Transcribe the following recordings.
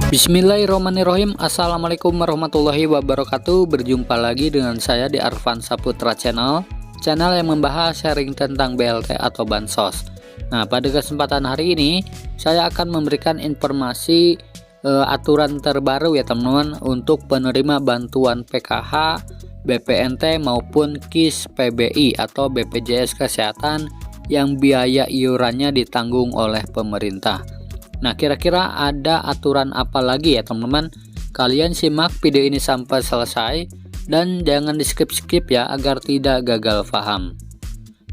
Bismillahirrahmanirrahim. Assalamualaikum warahmatullahi wabarakatuh. Berjumpa lagi dengan saya di Arfan Saputra Channel yang membahas sharing tentang BLT atau Bansos. Nah, pada kesempatan hari ini saya akan memberikan informasi aturan terbaru ya teman-teman untuk penerima bantuan PKH, BPNT maupun KIS PBI atau BPJS Kesehatan yang biaya iurannya ditanggung oleh pemerintah. Nah, kira-kira ada aturan apa lagi ya teman-teman? Kalian simak video ini sampai selesai dan jangan di skip-skip ya agar tidak gagal paham.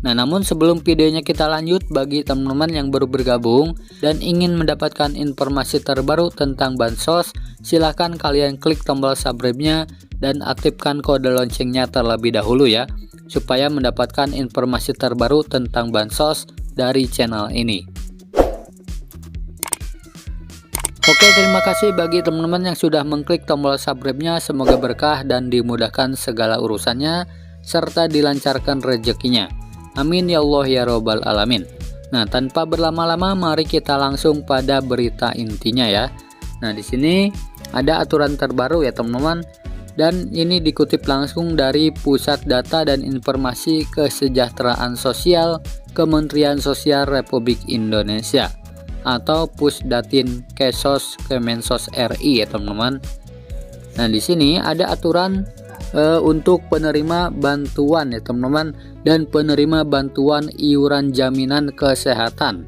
Nah, namun sebelum videonya kita lanjut, bagi teman-teman yang baru bergabung dan ingin mendapatkan informasi terbaru tentang Bansos, silahkan kalian klik tombol subscribe-nya dan aktifkan kode loncengnya terlebih dahulu ya, supaya mendapatkan informasi terbaru tentang Bansos dari channel ini. Oke, terima kasih bagi teman-teman yang sudah mengklik tombol subscribe-nya. Semoga berkah dan dimudahkan segala urusannya serta dilancarkan rezekinya. Amin ya Allah ya Robbal Alamin. Nah, tanpa berlama-lama mari kita langsung pada berita intinya ya. Nah, di sini ada aturan terbaru ya teman-teman, dan ini dikutip langsung dari Pusat Data dan Informasi Kesejahteraan Sosial Kementerian Sosial Republik Indonesia atau Pusdatin Kesos Kemensos RI ya teman-teman. Nah, di sini ada aturan untuk penerima bantuan ya teman-teman, dan penerima bantuan iuran jaminan kesehatan.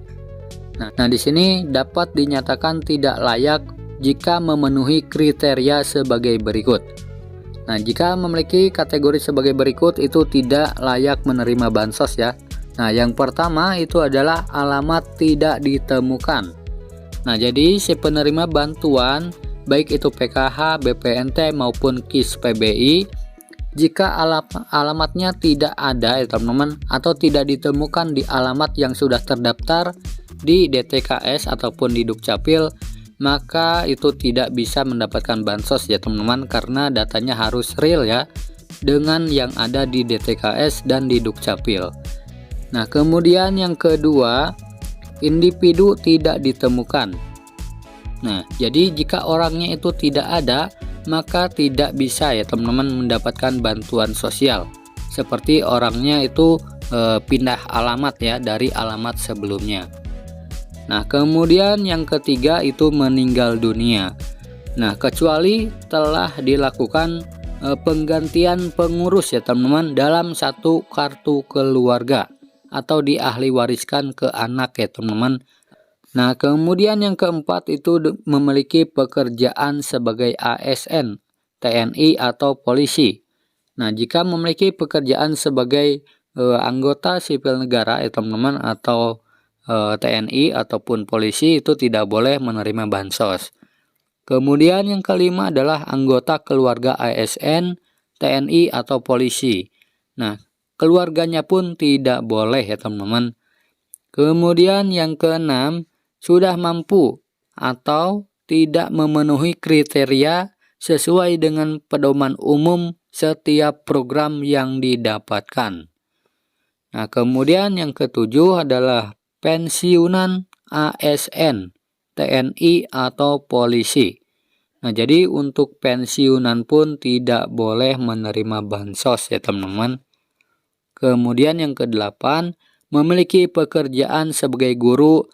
Nah, di sini dapat dinyatakan tidak layak jika memenuhi kriteria sebagai berikut. Nah, jika memiliki kategori sebagai berikut itu tidak layak menerima bansos ya. Nah, yang pertama itu adalah alamat tidak ditemukan. Nah, jadi si penerima bantuan baik itu PKH, BPNT maupun KIS PBI, jika alamatnya tidak ada ya teman-teman, atau tidak ditemukan di alamat yang sudah terdaftar di DTKS ataupun di Dukcapil, maka itu tidak bisa mendapatkan bansos ya teman-teman, karena datanya harus real ya dengan yang ada di DTKS dan di Dukcapil. Nah, kemudian yang kedua, individu tidak ditemukan. Nah, jadi jika orangnya itu tidak ada, maka tidak bisa ya teman-teman mendapatkan bantuan sosial. Seperti orangnya itu pindah alamat ya dari alamat sebelumnya. Nah, kemudian yang ketiga itu meninggal dunia. Nah, kecuali telah dilakukan penggantian pengurus ya teman-teman dalam satu kartu keluarga atau diahli wariskan ke anak ya teman-teman. Nah, kemudian yang keempat itu memiliki pekerjaan sebagai ASN, TNI atau polisi. Nah, jika memiliki pekerjaan sebagai anggota sipil negara ya teman-teman, atau TNI ataupun polisi, itu tidak boleh menerima bansos. Kemudian yang kelima adalah anggota keluarga ASN, TNI atau polisi. Nah, keluarganya pun tidak boleh ya teman-teman. Kemudian yang keenam, sudah mampu atau tidak memenuhi kriteria sesuai dengan pedoman umum setiap program yang didapatkan. Nah, kemudian yang ketujuh adalah pensiunan ASN, TNI atau polisi. Nah, jadi untuk pensiunan pun tidak boleh menerima bansos ya teman-teman. Kemudian yang kedelapan, memiliki pekerjaan sebagai guru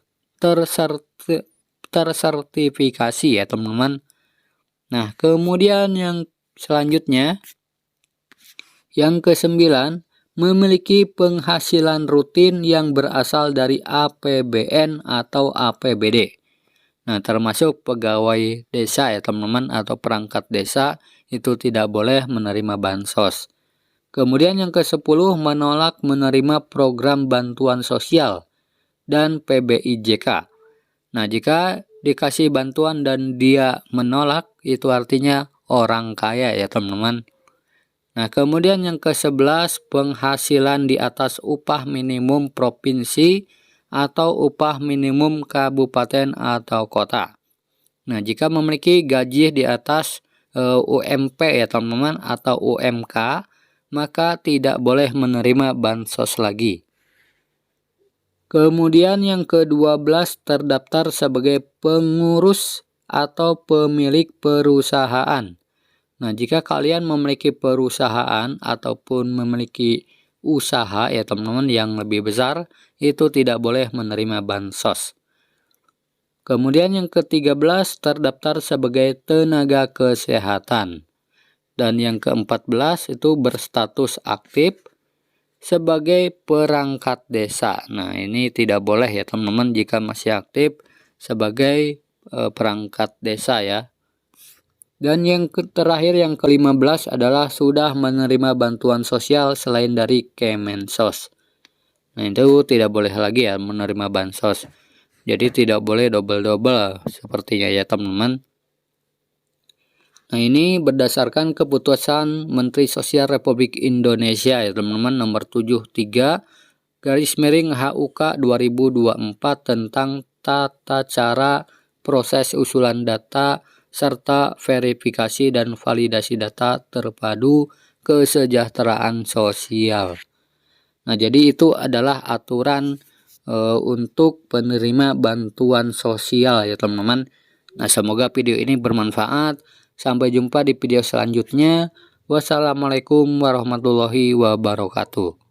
tersertifikasi ya teman-teman. Nah, kemudian yang selanjutnya, yang kesembilan, memiliki penghasilan rutin yang berasal dari APBN atau APBD. Nah, termasuk pegawai desa ya teman-teman atau perangkat desa, itu tidak boleh menerima bansos. Kemudian yang ke-10, menolak menerima program bantuan sosial dan PBIJK. Nah, jika dikasih bantuan dan dia menolak, itu artinya orang kaya ya teman-teman. Nah, kemudian yang ke-11, penghasilan di atas upah minimum provinsi atau upah minimum kabupaten atau kota. Nah, jika memiliki gaji di atas UMP ya teman-teman atau UMK, maka tidak boleh menerima bansos lagi. Kemudian yang ke-12 terdaftar sebagai pengurus atau pemilik perusahaan. Nah, jika kalian memiliki perusahaan ataupun memiliki usaha ya teman-teman yang lebih besar, itu tidak boleh menerima bansos. Kemudian yang ke-13 terdaftar sebagai tenaga kesehatan. Dan yang ke-14 itu berstatus aktif sebagai perangkat desa. Nah, ini tidak boleh ya teman-teman jika masih aktif sebagai perangkat desa ya. Dan yang terakhir yang ke-15 adalah sudah menerima bantuan sosial selain dari Kemensos. Nah, itu tidak boleh lagi ya menerima bansos. Jadi tidak boleh double-double sepertinya ya teman-teman. Nah, ini berdasarkan keputusan Menteri Sosial Republik Indonesia ya teman-teman nomor 73/HUK 2024 tentang tata cara proses usulan data serta verifikasi dan validasi data terpadu kesejahteraan sosial. Nah, jadi itu adalah aturan untuk penerima bantuan sosial ya teman-teman. Nah, semoga video ini bermanfaat. Sampai jumpa di video selanjutnya. Wassalamualaikum warahmatullahi wabarakatuh.